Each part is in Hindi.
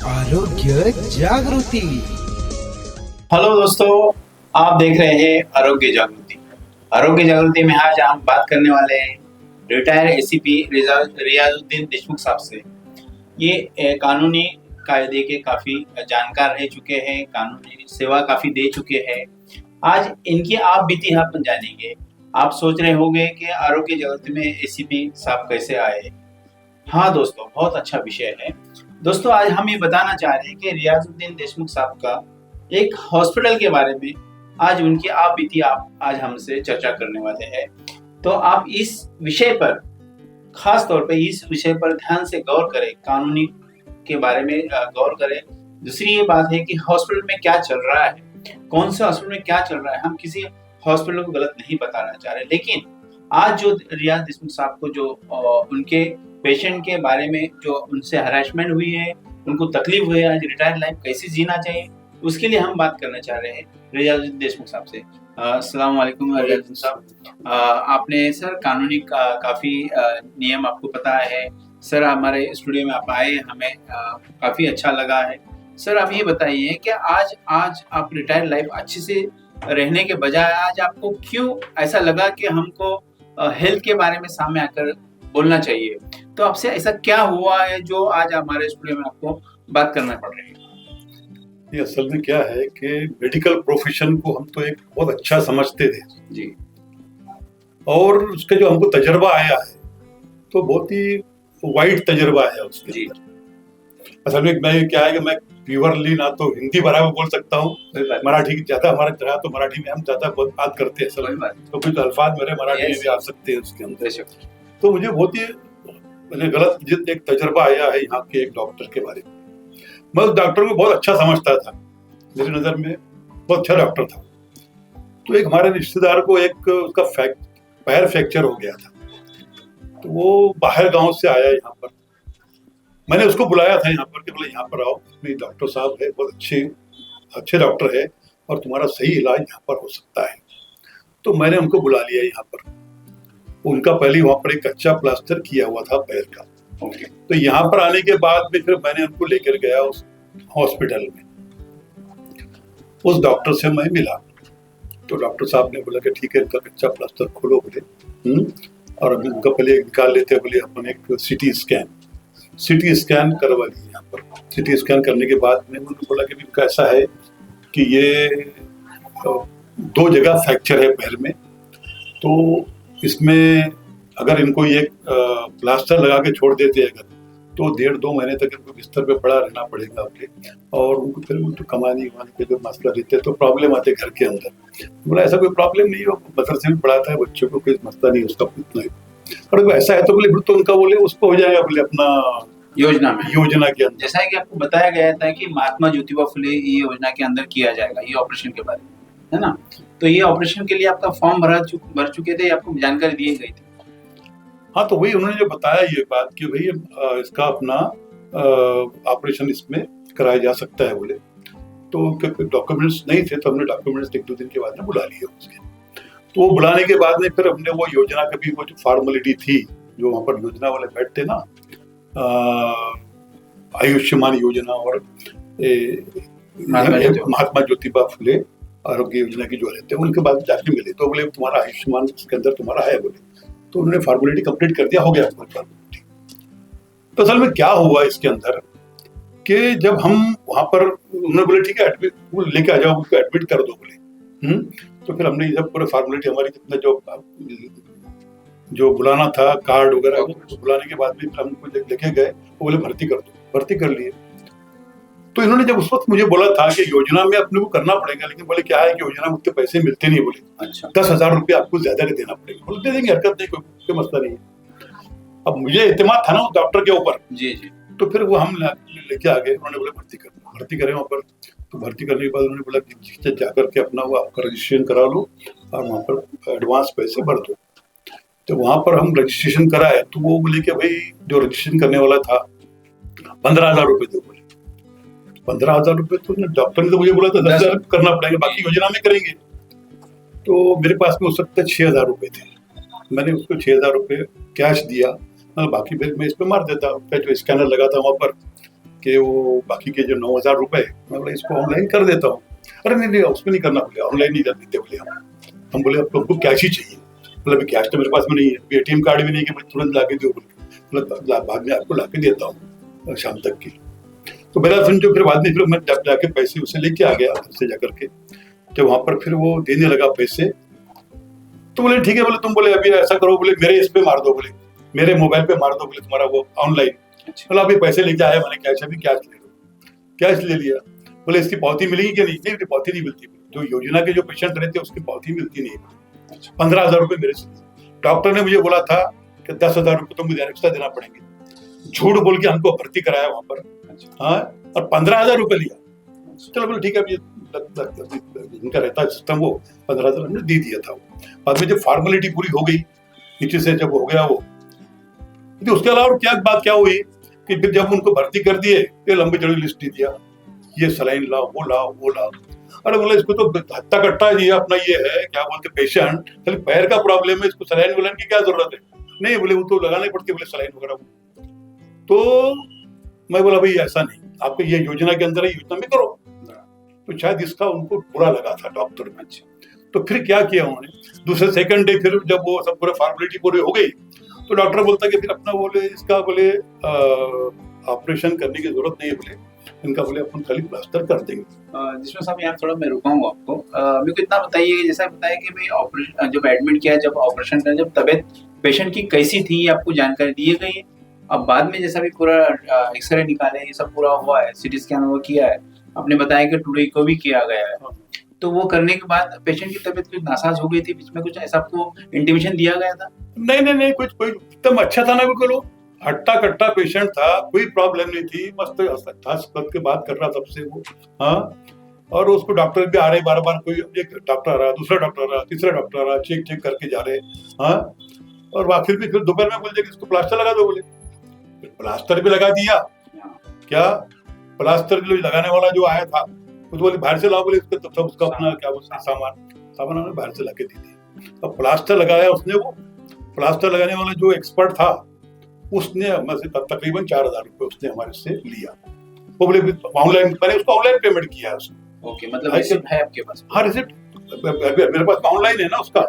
आरोग्य जागृति। हेलो दोस्तों, आप देख रहे हैं आरोग्य जागृति। आरोग्य जागृति में आज हम बात करने वाले हैं रिटायर एसीपी रियाजुद्दीन देशमुख साहब से। ये कानूनी कायदे के काफ़ी जानकार रह चुके हैं, कानूनी सेवा काफ़ी दे चुके हैं। आज इनकी आप बीती हम जानेंगे। आप सोच रहे होंगे कि आरोग्य जागृति में एसीपी साहब कैसे आए। हाँ दोस्तों, बहुत अच्छा विषय है। दोस्तों, आज हम ये बताना चाह रहे हैं कि रियाजुद्दीन देशमुख साहब का एक हॉस्पिटल के बारे में आज उनकी आप बीती आप आज हमसे चर्चा करने वाले हैं। तो आप इस विषय पर, खास तौर पे इस विषय पर ध्यान से गौर करें, कानूनी के बारे में गौर करें। दूसरी ये बात है कि हॉस्पिटल में क्या चल रहा है, कौन से हॉस्पिटल में क्या चल रहा है। हम किसी हॉस्पिटल को गलत नहीं बताना चाह रहे, लेकिन आज जो रियाज देशमुख साहब को जो उनके पेशेंट के बारे में जो उनसे हरासमेंट हुई है, उनको तकलीफ हुई है, आज रिटायर्ड लाइफ कैसे जीना चाहिए, उसके लिए हम बात करना चाह रहे हैं रियाजुद्दीन देशमुख साहब से। अस्सलाम वालेकुम रियाजुद्दीन साहब। आपने सर कानूनी काफ़ी नियम आपको पता है। सर हमारे स्टूडियो में आप आए, हमें काफ़ी अच्छा लगा है। सर आप ये बताइए कि आज आप रिटायर्ड लाइफ अच्छे से रहने के बजाय आज आपको क्यों ऐसा लगा कि हमको हेल्थ के बारे में सामने आकर बोलना चाहिए। तो आपसे ऐसा क्या हुआ है जो आज हमारे स्टूडियो में आपको बात करना पड़ रही है? ये असल में क्या है कि मेडिकल प्रोफेशन को हम तो एक बहुत अच्छा समझते थे जी, और उसके जो हमको तजर्बा आया है तो बहुत ही वाइड तजर्बा है उसके जी। अंदर। असल में मैं क्या है कि मैं प्योरली ना तो हिंदी बराबर बोल सकता हूँ, मराठी ज्यादा हमारा तरह, तो मराठी में हम ज्यादा बात करते हैं असल में, तो कुछ अल्फाज मेरे मराठी में भी आ सकते हैं उसके अंदर। तो मुझे बहुत ही गलत एक तजर्बा आया है यहाँ के एक डॉक्टर के बारे में। मैं उस डॉक्टर को बहुत अच्छा समझता था, मेरी नज़र में बहुत अच्छा डॉक्टर था। तो एक हमारे रिश्तेदार को एक उसका पैर फ्रैक्चर हो गया था, तो वो बाहर गांव से आया यहाँ पर। मैंने उसको बुलाया था यहाँ पर कि बोले यहाँ पर आओ, अपनी डॉक्टर साहब है, बहुत अच्छे डॉक्टर है और तुम्हारा सही इलाज यहाँ पर हो सकता है। तो मैंने उनको बुला लिया यहाँ पर। उनका पहले वहाँ पर एक कच्चा प्लास्टर किया हुआ था पैर का। तो यहाँ पर आने के बाद में फिर मैंने उनको लेकर गया उस हॉस्पिटल में। उस डॉक्टर से मैं मिला तो डॉक्टर साहब ने बोला कि ठीक है, इनका कच्चा प्लास्टर खोलो बोले, और अभी उनका पहले निकाल लेते बोले अपन एक सिटी स्कैन करवा लिया। यहाँ पर सिटी स्कैन करने के बाद में उन्होंने बोला कि इनका ऐसा है कि ये 2 जगह फ्रैक्चर है पैर में, तो इसमें अगर इनको ये प्लास्टर लगा के छोड़ देते हैं अगर, तो 1.5-2 महीने तक इनको बिस्तर पे पड़ा रहना पड़ेगा अपने, और उनको फिर उनको कमाने के जो मसला देते हैं तो प्रॉब्लम आते घर के अंदर। बोला ऐसा कोई प्रॉब्लम नहीं, वो मदरसे में पढ़ाता है बच्चों को, कोई मसला नहीं उसका इतना ही। और ऐसा है तो बोले तो उनका बोले उसको हो जाएगा बोले अपना योजना के अंदर। जैसा कि आपको बताया गया था कि महात्मा ज्योतिबा फुले ये योजना के अंदर किया जाएगा, ये ऑपरेशन के बारे में, है ना? तो ये ऑपरेशन के लिए आपका फॉर्म भर चुके थे, आपको जानकारी दी गई थी? हाँ, तो वही उन्होंने जो बताया ये बात कि भाई इसका अपना ऑपरेशन इसमें कराया जा सकता है बोले। तो डॉक्यूमेंट्स नहीं थे तो हमने डॉक्यूमेंट्स 1-2 दिन के बाद में बुला लिए उसके। तो वो बुलाने के बाद में फिर हमने वो योजना कभी वो जो फॉर्मेलिटी थी जो वहाँ पर योजना वाले बैठते ना, आयुष्मान योजना और महात्मा ज्योतिबा फुले आरोग्य योजना की जो रहते हैं उनके बाद जाके मिले, तो बोले तुम्हारा आयुष्मान इसके अंदर तुम्हारा है बोले। तो उन्होंने फॉर्मेलिटी कंप्लीट कर दिया, हो गया फॉर्मेलिटी। तो असल में क्या हुआ इसके अंदर कि जब हम वहां पर उन्होंने बोले ठीक है एडमिट लेके आ जाओ, उसको एडमिट कर दो बोले। तो फिर हमने जब पूरे फॉर्मेलिटी हमारी जितना जो बुलाना था कार्ड वगैरह बुलाने के बाद भी हमको लेके गए, वो बोले भर्ती कर दो, भर्ती कर लिए। तो इन्होंने जब उस वक्त मुझे बोला था कि योजना में अपने को करना पड़ेगा, लेकिन बोले क्या है कि योजना में उतने पैसे मिलते नहीं बोले। अच्छा, 10,000 रुपये आपको ज्यादा के देना पड़ेगा। बोले दे देंगे, हरकत नहीं, कोई मसला नहीं है। अब मुझे इत्मीनान था ना उस डॉक्टर के ऊपर। जी जी। तो फिर वो हम लेके आ गए, उन्होंने बोला भर्ती करें वहाँ पर। तो भर्ती करने के बाद उन्होंने बोला कि जाकर के अपना वो आपका रजिस्ट्रेशन करा लो और वहाँ पर एडवांस पैसे भर दो। तो वहाँ पर हम रजिस्ट्रेशन कराए तो वो बोले कि भाई जो रजिस्ट्रेशन करने वाला था 15,000 रुपये दो बोले। 15,000 रुपये तो डॉक्टर ने तो मुझे बोला था 10,000 करना पड़ेगा, बाकी योजना में करेंगे। तो मेरे पास में उस वक्त 6,000 रुपये थे, मैंने उसको 6,000 रुपये कैश दिया, बाकी बिल मैं इस पर मार देता। जो स्कैनर लगा था वहाँ पर कि वो बाकी के जो 9,000 रुपए, मैं बोला इसको ऑनलाइन कर देता हूँ। अरे नहीं उसमें नहीं करना, बोले ऑनलाइन नहीं कर देते बोले हम बोले अब तुमको कैश ही चाहिए। बोले अभी कैश तो मेरे पास में नहीं है, ATM कार्ड भी नहीं कि मैं तुरंत ला के दो, बोले बाद में आपको ला के देता हूँ शाम तक की। तो मेरा समझो फिर बाद में फिर मैं जब जाके पैसे उसे लेके आ गया घर से जाकर के, जब वहां पर फिर वो देने लगा पैसे, तो बोले ठीक है, बोले तुम बोले अभी ऐसा करो, बोले मेरे इस पे मार दो, बोले मेरे मोबाइल पे मार दो, बोले तुम्हारा वो ऑनलाइन। बोला अभी पैसे लेके आया मैंने कैश, अभी कैश ले लो। कैश ले लिया। बोले इसकी पावती मिलेगी कि नहीं? नहीं पावती नहीं मिलती, जो योजना के जो पेशेंट रहते हैं उसकी पावती मिलती नहीं। 15,000 रुपए मेरे से। डॉक्टर ने मुझे बोला था कि 10,000 रुपए तो मुझे एक्स्ट्रा देना पड़ेंगे। झूठ बोल के हमको भर्ती कराया वहां पर, हाँ, और 15,000 रुपए लिया। चलो बोले ठीक है, अभी इनका रहता है सिस्टम, वो 15,000 हमने दे दिया था। बाद में जब फॉर्मेलिटी पूरी हो गई नीचे से, जब हो गया वो, तो उसके अलावा क्या बात क्या हुई कि फिर जब उनको भर्ती कर दिए तो लंबी चौड़ी लिस्ट दे दिया, ये सलाइन लाओ, वो लाओ, वो लाओ। अरे बोले इसको तो हत्ता कट्टा जी अपना ये है, क्या बोलते पेशेंट खाली पैर का प्रॉब्लम है, इसको सलाइन वलाइन की क्या जरूरत है? नहीं बोले वो तो लगानी पड़ती है, बोले सलाइन वगैरह। तो मैं बोला भाई ऐसा नहीं, आपको ये योजना के अंदर है, योजना में करो। तो शायद इसका उनको बुरा लगा था डॉक्टर में। तो फिर क्या किया उन्होंने, दूसरे सेकंड डे फिर जब वो सब पूरा फॉर्मेलिटी पूरी हो गई, तो डॉक्टर बोलता कि फिर अपना बोले इसका बोले ऑपरेशन करने की जरूरत नहीं है, बोले इनका बोले अपन खाली प्लास्टर कर देंगे। जिसमें साहब यहाँ थोड़ा मैं रुकाऊंगा आपको, मेरे को इतना बताइए कि जैसा बताया कि भाई ऑपरेशन जब एडमिट किया, जब ऑपरेशन का, जब तबीयत पेशेंट की कैसी थी आपको जानकारी दी गई है? अब बाद में जैसा भी पूरा एक्सरे निकाले, ये सब पूरा हुआ है, CT स्कैन वो किया है, आपने बताया कि टुडे को भी किया गया है, तो वो करने के बाद पेशेंट की तबीयत कुछ नासाज हो गई थी बीच में, कुछ ऐसा आपको इंटीमेशन दिया गया था? नहीं कुछ कोई एकदम अच्छा था ना, बिल्कुल हट्टा कट्टा पेशेंट था, कोई प्रॉब्लम नहीं थी, मस्त हंस के बात कर रहा सबसे वो, हाँ। और उसको डॉक्टर भी आ रहे बार बार, कोई एक डॉक्टर आ रहा, दूसरा डॉक्टर आ रहा, तीसरा डॉक्टर आ रहा, चेक करके जा रहे, हाँ। और आखिर भी फिर दोपहर में बोल दिया कि इसको प्लास्टर लगा दो, बोले प्लास्टर भी लगा दिया। क्या प्लास्टर लगाने वाला जो आया था तो बोले बाहर से लाओ, बोले उसका अपना क्या बोलते सामान हमने बाहर से लाके दे दिया। अब प्लास्टर लगाया उसने, वो प्लास्टर लगाने वाला जो एक्सपर्ट था उसने हमसे तकरीबन 4,000 रुपए उसने हमारे से लिया। वो बोले ऑनलाइन, मैंने उसको ऑनलाइन पेमेंट किया है उसने। ओके, मतलब रिसिप्ट है आपके पास? हाँ रिसिप्ट मेरे पास ऑनलाइन है ना उसका।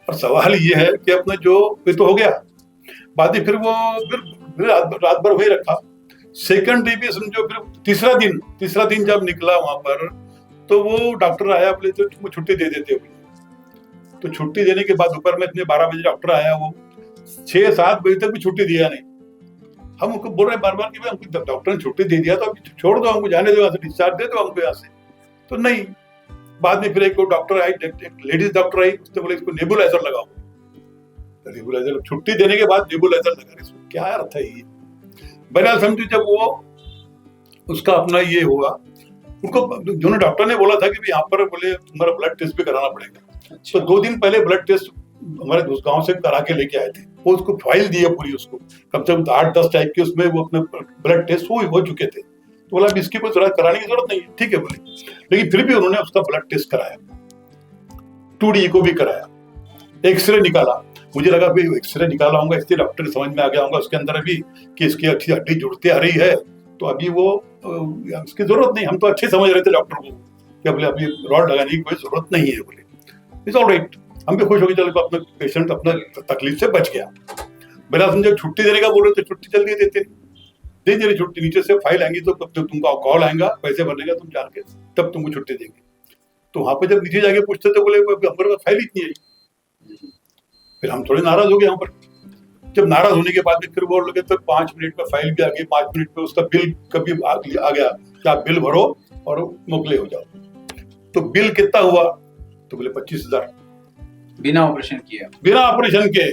और सवाल ये है कि अपना जो तो हो गया, बाद में फिर वो फिर रात भर वही रखा। सेकंड डे भी समझो, फिर तीसरा दिन जब निकला वहां पर, तो वो डॉक्टर आया, बोले तो तुमको छुट्टी दे देते हो। तो छुट्टी देने के बाद दोपहर में इतने 12 बजे डॉक्टर आया, वो 6-7 बजे तक भी छुट्टी दिया नहीं। हम उनको बोल रहे हैं बार बार कि हमको डॉक्टर ने छुट्टी दे दिया, तो अभी छोड़ दो, हमको जाने दो, यहाँ से डिस्चार्ज दे दो हमको यहाँ से। तो नहीं, बाद में फिर एक डॉक्टर आई, लेडीज डॉक्टर आई, उसने बोले इसको नेबुलाइजर लगाओ। नेबुलाइजर छुट्टी देने के बाद नेबुलाइजर लगा, इसको क्या अर्थ है ये? बहरहाल समझो जब वो उसका अपना ये हुआ, उनको जो डॉक्टर ने बोला था कि यहाँ पर बोले तुम्हारा ब्लड टेस्ट भी कराना पड़ेगा। अच्छा। तो 2 दिन पहले ब्लड टेस्ट हमारे गांव से करा के लेके आए थे, वो उसको फाइल दी है पूरी, उसको कम से कम 8-10 टाइप के उसमें वो अपने ब्लड टेस्ट हो चुके थे। तो बोला इसकी कोई कराने की जरूरत नहीं है, ठीक है बोले। लेकिन फिर भी उन्होंने उसका ब्लड टेस्ट कराया, 2D को भी कराया, एक्सरे निकाला। मुझे लगा भाई एक्सरे निकाला होगा इसलिए डॉक्टर समझ में आ गया होगा उसके अंदर अभी कि इसकी अच्छी हड्डी जुड़ती आ रही है, तो अभी वो इसकी जरूरत नहीं। हम तो अच्छे समझ रहे थे डॉक्टर को कि बोले अभी रॉड लगाने की कोई जरूरत नहीं है, बोले इट्स ऑल राइट। हम भी खुश हो गए, चलो अपना पेशेंट अपना तकलीफ से बच गया। बिना समझे छुट्टी देने का बोल रहे तो छुट्टी जल्दी देते, दे दे छुट्टी, नीचे से फाइल आएंगी तो तुमको कॉल आएगा, पैसे भरने का, तुम जान के तब तुमको छुट्टी देंगे। तो वहां पे जब नीचे जाके पूछते थे, बोले हमारे पास फाइल इतनी आई। फिर हम थोड़े नाराज हो गए यहाँ पर। जब नाराज होने के बाद फिर वो लगे तो 5 मिनट में फाइल भी आ गई, 5 मिनट में उसका बिल कभी आ गया कि आप बिल भरो और मोकले हो जाओ। तो बिल कितना हुआ? तो बोले 25,000 बिना ऑपरेशन के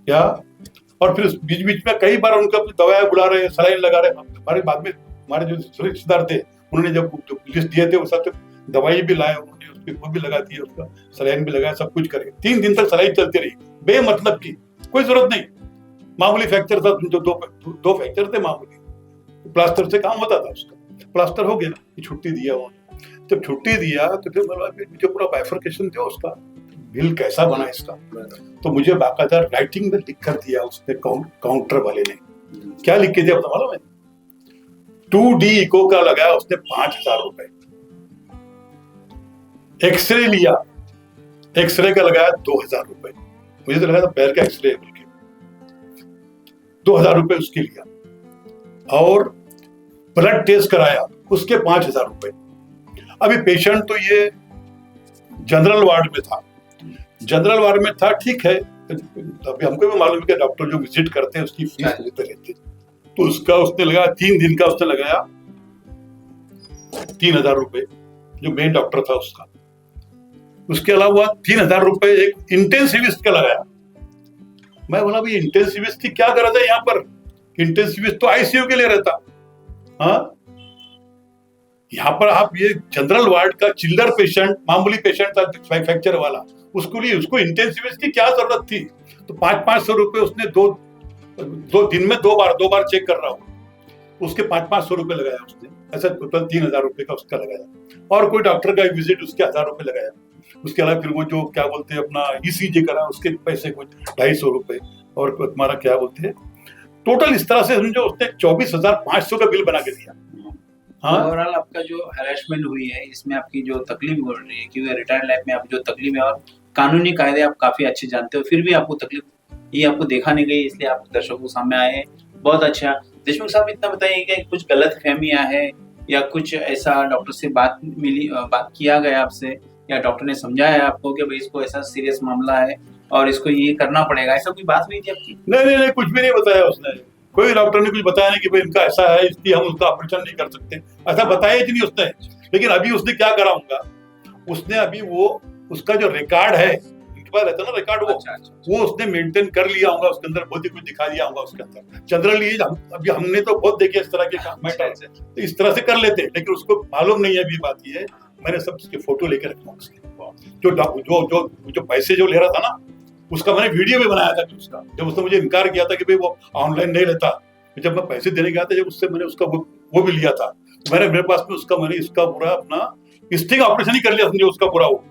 क्या। और फिर बीच बीच में कई बार उनका दवाएं बुला रहे, सलाइन लगा रहे। हमारे बाद में हमारे जो रिश्तेदार थे उन्होंने जब लिस्ट दिए थे, वो सब दवाई भी लाए, उन्होंने वो भी लगा दिया, उसका सलाइन भी लगाया, सब कुछ करे। 3 दिन तक सलाइन चलती रही बेमतलब की, कोई जरूरत नहीं। मामूली फ्रैक्चर था, जो दो फ्रैक्चर थे मामूली, प्लास्टर से काम होता था उसका। प्लास्टर हो गया, छुट्टी दिया उन्होंने। जब छुट्टी दिया तो फिर मुझे पूरा बाइफरकेशन दिया उसका, बिल कैसा बना इसका। तो मुझे बाकायदा राइटिंग में लिख कर दिया उसने काउंटर वाले ने क्या लिख के दिया पता मालूम है? 2D इको का लगाया उसने 5,000 रुपए, एक्सरे लिया, एक्सरे का लगाया 2,000 रुपए, मुझे तो लगा था पैर का एक्सरे है बोल के, 2,000 रुपए उसके लिया, और ब्लड टेस्ट कराया उसके 5,000 रुपए। अभी पेशेंट तो ये जनरल वार्ड में था, जनरल वार्ड में था, ठीक है, अभी हमको भी मालूम है कि डॉक्टर जो विजिट करते हैं उसकी फीस लेते रहते, तो उसका उसने लगाया 3 दिन का, उसने लगाया 3,000 रुपए, जो मेन डॉक्टर था उसका। उसके अलावा 3,000 रुपए एक इंटेंसिविस्ट का लगाया। मैं बोला भाई इंटेंसिविस्ट की क्या गरज है यहाँ पर, इंटेंसिविस्ट तो आईसीयू के लिए रहता। हाँ, यहाँ पर आप ये जनरल वार्ड का चिल्लर पेशेंट, मामूली पेशेंट था फ्रैक्चर वाला, उसको लिए उसको इंटेंसिविस्ट की क्या जरूरत थी? तो 500-500 रुपए उसने दो दिन में दो बार चेक कर रहा हूँ, उसके 500-500 रुपए लगाया उसने, ऐसा टोटल 3,000 रुपए का उसका लगाया। और कोई डॉक्टर का विजिट उसके 1,000 रुपए लगाया। उसके अलावा फिर वो जो क्या बोलते हैं अपना ईसीजी करा, उसके पैसे कुछ 250 रुपए, और तुम्हारा क्या बोलते हैं, टोटल इस तरह से समझो उसने 24,500 का बिल बना के दिया। हाँ, ओवरऑल आपका जो हैरेसमेंट हुई है इसमें आपकी जो तकलीफ हो रही है, क्योंकि रिटायर्ड लाइफ में आप जो तकलीफ है, और कानूनी कायदे आप काफी अच्छे जानते हो, फिर भी आपको तकलीफ ये आपको देखा नहीं गई, इसलिए आप दर्शकों के सामने आए हैं। बहुत अच्छा। देशमुख साहब, इतना बताइए कि कुछ गलत फहमियां है या कुछ ऐसा डॉक्टर से बात किया गया आपसे, या डॉक्टर ने समझाया आपको कि भाई इसको ऐसा सीरियस मामला है और इसको ये करना पड़ेगा, ऐसा कोई बात हुई थी आपकी? नहीं, कुछ भी नहीं बताया उसने, कोई डॉक्टर ने कुछ बताया नहीं कि भाई इनका ऐसा है इसलिए हम उसका ऑपरेशन नहीं कर सकते, ऐसा बताया ही नहीं उसने। लेकिन अभी उसने क्या करा होगा, उसने अभी वो उसका जो रिकॉर्ड है, इनके पास रहता ना रिकॉर्ड, वो उसने मेंटेन कर लिया होगा, उसके अंदर बहुत ही कुछ दिखा दिया होगा उसके अंदर। जनरली अभी हमने तो बहुत देखे इस तरह के मैटर, तो इस तरह से कर लेते, लेकिन उसको मालूम नहीं है अभी बात ये है। मैंने सब उसके फोटो लेकर रखा उसके, जो पैसे जो ले रहा था ना, उसका मैंने वीडियो भी बनाया था उसका, जब उसने मुझे इनकार किया था कि भाई वो ऑनलाइन नहीं लेता, जब मैं पैसे देने गया था, जब उससे मैंने उसका वो भी लिया था, मेरे पास में उसका मैंने इसका पूरा अपना स्टिंग ऑपरेशन ही कर लिया, समझो उसका पूरा, वो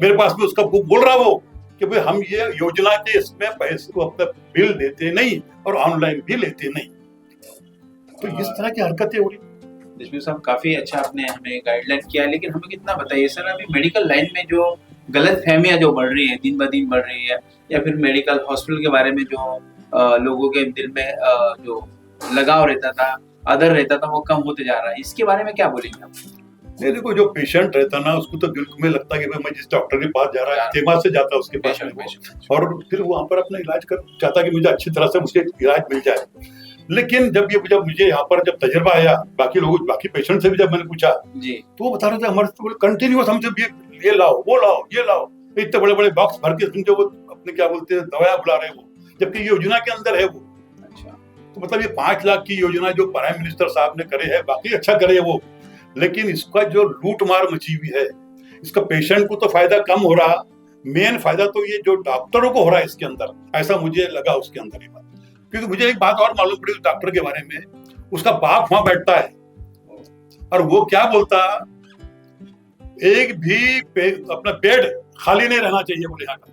मेरे पास में उसका बोल रहा वो कि भाई हम ये योजना के इसमें पैसे को अपना बिल देते नहीं और ऑनलाइन भी लेते नहीं। तो इस तरह की हरकतें हो रही। देशमुख साहब, काफी अच्छा आपने हमें गाइडलाइन किया, लेकिन हमें कितना बताइए सर, अभी मेडिकल लाइन में जो गलत फहमियां जो बढ़ रही है, दिन ब दिन बढ़ रही है, या फिर मेडिकल हॉस्पिटल के बारे में जो लोगों के दिल में जो लगाव रहता था, आदर रहता था, वो कम होते जा रहा है, इसके बारे में क्या बोलेंगे आप? नहीं, देखो, जो पेशेंट रहता ना, उसको तो दिल में लगता है कि भाई मैं जिस डॉक्टर के पास जा रहा है, इत्तेमाद से जाता है उसके पास में, और फिर वहां पर अपना इलाज कर चाहता कि मुझे अच्छी तरह से मुझे इलाज मिल जाए। लेकिन जब मुझे यहाँ पर जब तजर्बा आया, बाकी पेशेंट से भी जब मैंने पूछा जी, तो वो बता रहे थे हमारे तो कंटिन्यूअस हमसे ये लाओ, वो लाओ, ये लाओ, इतने बड़े बड़े बॉक्स भर के समझो वो अपने क्या बोलते हैं दवाया बुला रहे हैं, वो जबकि योजना के अंदर है वो। अच्छा, तो मतलब ये 5 लाख की योजना जो प्राइम मिनिस्टर साहब ने करे है, बाकी अच्छा करे है वो, लेकिन इसका जो लूट मार मची हुई है, इसका पेशेंट को तो फायदा कम हो रहा, मेन फायदा तो ये जो डॉक्टरों को हो रहा है इसके अंदर, ऐसा मुझे लगा उसके अंदर। क्योंकि मुझे एक बात और मालूम पड़ी उस डॉक्टर के बारे में, उसका बाप वहां बैठता है और वो क्या बोलता, एक भी अपना बेड खाली नहीं रहना चाहिए बोले यहाँ का।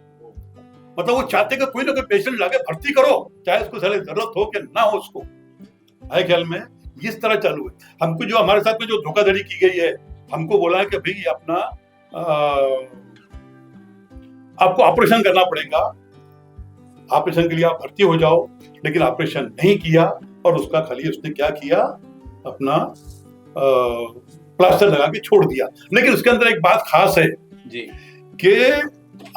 मतलब वो चाहते कि कोई ना कोई पेशेंट लाके भर्ती करो, चाहे उसको सारे जरूरत हो कि ना हो उसको। मेरे ख्याल में इस तरह चालू है। हमको जो हमारे साथ में जो धोखाधड़ी की गई है, हमको बोला है कि भाई अपना आपको ऑपरेशन करना पड़ेगा, ऑपरेशन के लिए आप भर्ती हो जाओ, लेकिन ऑपरेशन नहीं किया और उसका खाली उसने क्या किया, अपना प्लास्टर लगा के छोड़ दिया। लेकिन उसके अंदर एक बात खास है जी, कि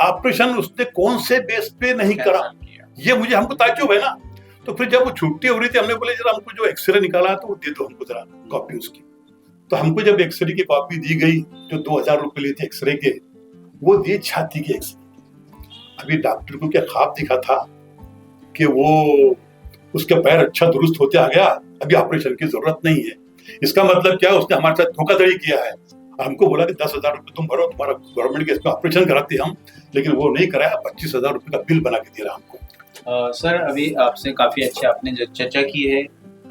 ऑपरेशन उसने कौन से बेस पे नहीं करा, ये मुझे हमको ताज्जुब है ना। तो फिर जब वो छुट्टी हो रही थी, हमने बोले जरा हमको जो एक्सरे निकाला तो वो दे दो हमको जरा कॉपी उसकी। तो हमको जब एक्सरे की कॉपी दी गई, जो 2,000 रुपए लिए थे एक्सरे के, वो दिए छाती के एक्सरे। अभी डॉक्टर को क्या ख्वाब दिखा था कि वो उसका पैर अच्छा दुरुस्त होते आ गया, अभी ऑपरेशन की जरूरत नहीं है। इसका मतलब क्या, उसने हमारे साथ धोखाधड़ी किया है। हमको बोला कि 10,000 रुपए तुम भरो, तुम्हारा गवर्नमेंट के इसमें ऑपरेशन कराते हम, लेकिन वो नहीं कराया, 25,000 रुपए का बिल बना के दे रहा हमको। सर, अभी आपसे काफी अच्छी आपने जो चर्चा की है,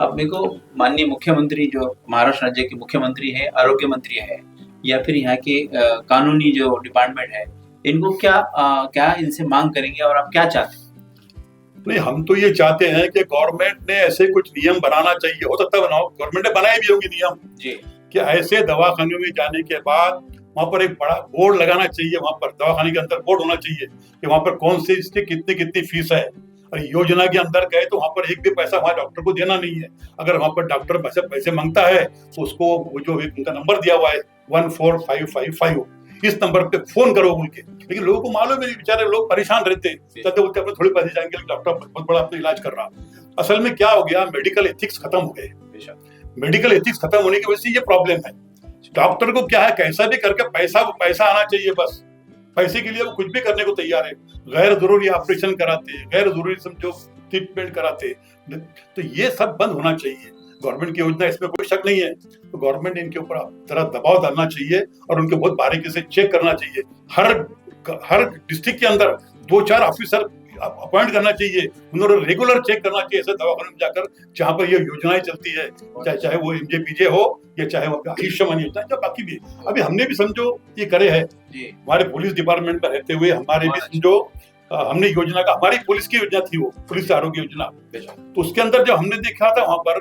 अब मेरे को माननीय मुख्यमंत्री जो महाराष्ट्र राज्य के मुख्यमंत्री है, आरोग्य मंत्री है, या फिर यहाँ के कानूनी जो डिपार्टमेंट है, इनको क्या इनसे मांग करेंगे और आप क्या चाहते हैं? नहीं, हम तो ये चाहते हैं कि गवर्नमेंट ने ऐसे कुछ नियम बनाना चाहिए, हो सकता है बनाओ, गवर्नमेंट ने बनाए भी होंगे नियम जी कि ऐसे दवाखानों में जाने के बाद वहां पर एक बड़ा बोर्ड लगाना चाहिए, वहां पर दवाखाने के अंदर बोर्ड होना चाहिए कि वहां पर कौन सी इसकी कितनी कितनी फीस है। और योजना के अंदर गए तो वहां पर एक भी पैसा वहां डॉक्टर को देना नहीं है। अगर वहां पर डॉक्टर पैसे मांगता है तो उसको वो जो एक उनका नंबर दिया हुआ है 14555, इस नंबर पे फोन करो उनके। लेकिन लोगों को मालूम है नहीं, बेचारे लोग परेशान रहते हैं, चलते बोलते अपने थोड़े पैसे जाएंगे, डॉक्टर बहुत बड़ा अपना इलाज कर रहा। असल में क्या हो गया, मेडिकल एथिक्स खत्म हो गए। मेडिकल एथिक्स खत्म होने की वजह से ये प्रॉब्लम है। डॉक्टर को क्या है, कैसा भी करके पैसा आना चाहिए, बस पैसे के लिए वो कुछ भी करने को तैयार है। गैर जरूरी ऑपरेशन कराते, गैर जरूरी समझो ट्रीटमेंट कराते, तो ये सब बंद होना चाहिए। गवर्नमेंट की योजना, इसमें कोई शक नहीं है। तो गवर्नमेंट ने इनके ऊपर तरह दबाव डालना चाहिए और उनके बहुत बारीकी से चेक करना चाहिए। हर डिस्ट्रिक्ट के अंदर 2-4 ऑफिसर अपॉइंट करना चाहिए, उन्होंने रेगुलर चेक करना चाहिए ऐसे दवाखानों में जाकर जहां पर ये योजनाएं चलती है, चाहे वो एमजेपीजे हो या चाहे वो आयुष्मान योजना या बाकी भी। अभी हमने भी समझो ये करे है, हमारे पुलिस डिपार्टमेंट में रहते हुए हमारे भी समझो हमने योजना का, हमारी पुलिस की योजना थी वो पुलिस आरोग्य योजना, तो उसके अंदर जब हमने देखा था वहां पर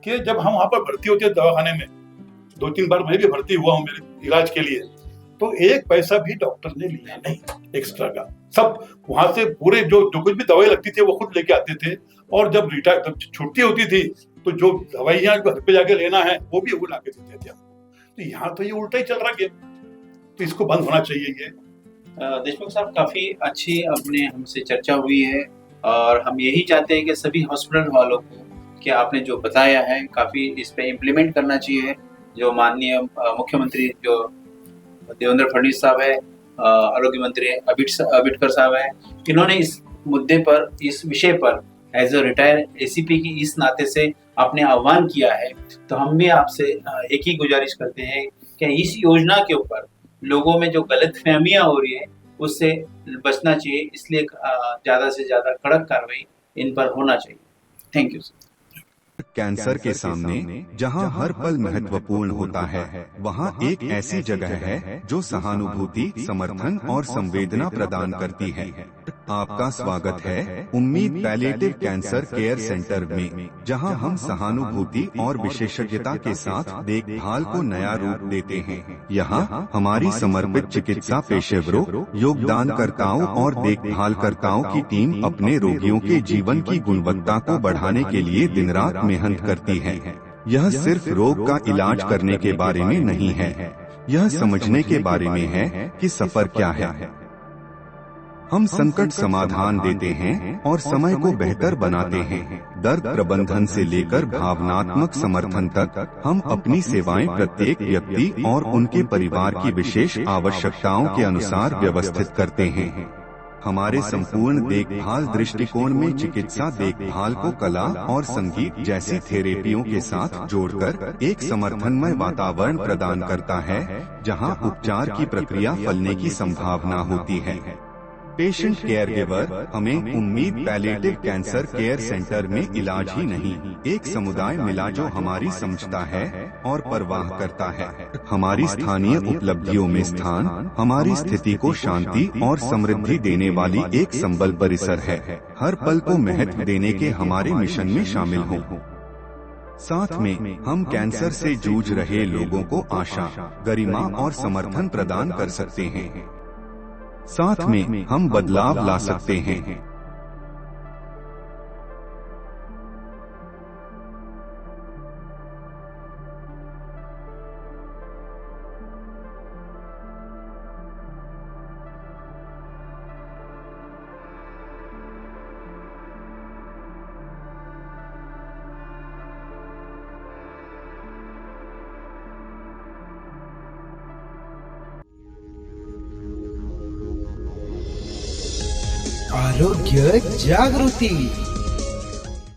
कि जब हम वहां पर भर्ती होते हैं दवाखाने में, 2-3 बार मैं भी भर्ती हुआ हूँ मेरे इलाज के लिए, तो एक पैसा भी डॉक्टर ने लिया नहीं एक्स्ट्रा का। सब वहां से पूरे जो कुछ भी दवाई लगती थी वो खुद लेके आते थे, और जब छुट्टी होती थी तो जो दवाइयां घर पे जाके लेना है वो भी वो लाके देते थे। तो यहाँ तो ये उल्टा ही चल रहा है, तो इसको बंद होना चाहिए। ये देशमुख साहब, काफी अच्छी अपने हमसे चर्चा हुई है और हम यही चाहते हैं कि सभी हॉस्पिटल वालों को कि आपने जो बताया है काफी इस पे इम्प्लीमेंट करना चाहिए। जो माननीय मुख्यमंत्री जो देवेंद्र फडणवीस साहब है, आरोग्य मंत्री अबिटकर साहब है, इन्होंने इस मुद्दे पर, इस विषय पर एज अ रिटायर एसीपी की इस नाते से आपने आह्वान किया है। तो हम भी आपसे एक ही गुजारिश करते हैं कि इस योजना के ऊपर लोगों में जो गलतफहमियां हो रही है उससे बचना चाहिए, इसलिए ज्यादा से ज्यादा कड़क कार्रवाई इन पर होना चाहिए। Thank you. कैंसर के सामने जहां हर पल महत्वपूर्ण होता है, वहां एक ऐसी जगह है जो सहानुभूति, समर्थन और संवेदना प्रदान करती है। आपका स्वागत है उम्मीद पैलिएटिव कैंसर केयर सेंटर में, जहां हम सहानुभूति और विशेषज्ञता के साथ देखभाल को नया रूप देते हैं। यहां हमारी समर्पित चिकित्सा पेशेवरों, योगदानकर्ताओं और देखभालकर्ताओं की टीम अपने रोगियों के जीवन की गुणवत्ता को बढ़ाने के लिए दिन रात मेहनत करती है। यह सिर्फ रोग का इलाज करने के बारे में नहीं है, यह समझने के बारे में है कि सफर क्या है। हम संकट समाधान देते हैं और समय को बेहतर बनाते हैं। दर्द प्रबंधन से लेकर भावनात्मक समर्थन तक हम अपनी सेवाएं प्रत्येक व्यक्ति और उनके परिवार की विशेष आवश्यकताओं के अनुसार व्यवस्थित करते हैं। हमारे संपूर्ण देखभाल दृष्टिकोण में चिकित्सा देखभाल को कला और संगीत जैसी थेरेपियों के साथ जोड़कर एक समर्थनमय वातावरण प्रदान करता है, जहां उपचार की प्रक्रिया फलने की संभावना होती है। पेशेंट केयर गिवर हमें उम्मीद पैलिएटिव कैंसर केयर सेंटर में इलाज ही नहीं, एक समुदाय मिला जो हमारी समझता है और परवाह करता है। हमारी स्थानीय उपलब्धियों में स्थान हमारी स्थिति को शांति और समृद्धि देने वाली एक संबल परिसर है। हर पल को महत्व देने के हमारे मिशन में शामिल हो। साथ में हम कैंसर से जूझ रहे लोगों को आशा, गरिमा और समर्थन प्रदान कर सकते हैं। साथ में हम बदलाव ला सकते हैं। आरोग्य जागृती।